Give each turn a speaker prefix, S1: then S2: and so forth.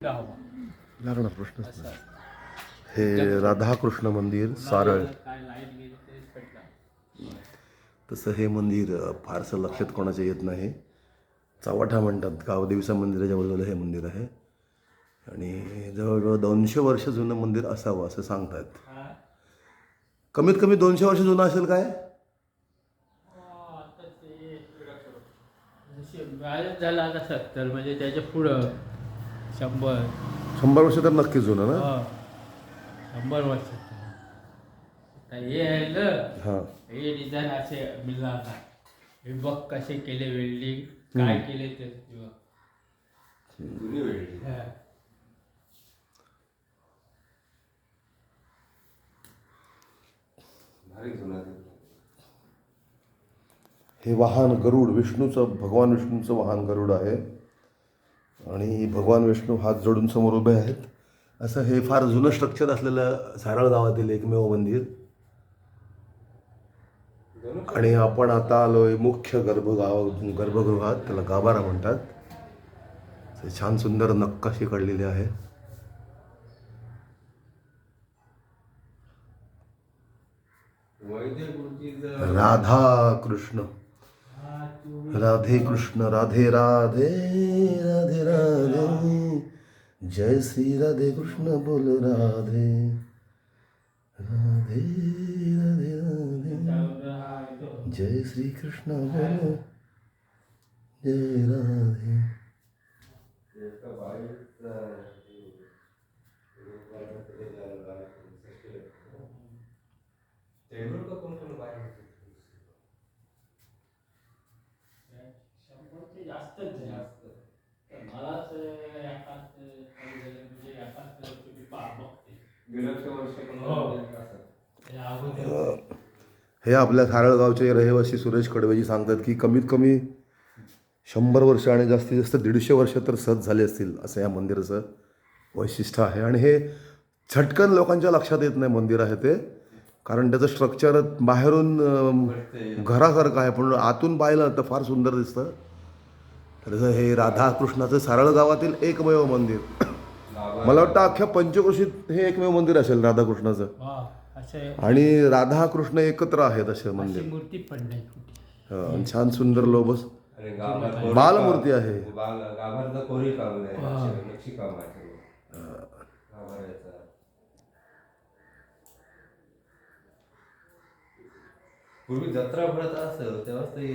S1: लागणार प्रश्नच नाही. हे राधाकृष्ण मंदिर सारळ. तसं हे मंदिर फारसं लक्षात कोणाच्या येत नाही. चव्हाटा म्हणतात, गावदेवीचा मंदिराच्या बाजूला हे मंदिर आहे आणि जवळजवळ 200 वर्ष जुनं मंदिर असावं असं सांगतात. कमीत कमी 200 वर्ष जुनं असेल काय?
S2: झाला आता 70 म्हणजे त्याच्या पुढं
S1: 100 वर्ष तर नक्कीच जुनं ना.
S2: 100 वर्ष. हे आहे ना,
S1: हां
S2: हे डिझाईन असे मिळणार नाही. हे बघ कसे केले वेल्डिंग, काय केले ते जुनी वेल्डिंग.
S1: हे वाहन गरुड विष्णूचं, भगवान विष्णूचं वाहन गरुड आहे आणि भगवान विष्णू हात जोडून समोर उभे आहेत. असं हे फार जुनं स्ट्रक्चर असलेलं सारळ गावातील एकमेव मंदिर. आणि आपण आता आलोय मुख्य गर्भगृहात, त्याला गाभारा म्हणतात. छान सुंदर नकाशी काढलेली आहे. राधा कृष्ण, राधे कृष्ण, राधे राधे, राधे राधे, जय श्री राधे कृष्ण बोल राधे राधे, राधे राधे, जय श्री कृष्ण बोल जय राधे. हे आपल्या सारळगावचे रहिवासी सुरेश कडवेजी सांगतात की कमीत कमी 100 वर्ष आणि जास्तीत जास्त 150 वर्ष तर सहज झाले असतील, असं या मंदिराचं वैशिष्ट्य आहे. आणि हे झटकन लोकांच्या लक्षात येत नाही मंदिर आहे ते, कारण त्याचं स्ट्रक्चर बाहेरून घरासारखं आहे पण आतून पाहिलं तर फार सुंदर दिसतं. तर हे राधाकृष्णाचं सारळ गावातील एकमेव मंदिर. मला वाटतं अख्ख्या पंचक्रोशीत हे एकमेव मंदिर असेल राधाकृष्णाचं. आणि राधाकृष्ण एकत्र आहेत असे मंदिर.
S2: मूर्ती पण नाही.
S1: छान सुंदर लोबस बालमूर्ती आहे.
S3: पूर्वी जत्रा भरत असत तेव्हाच ते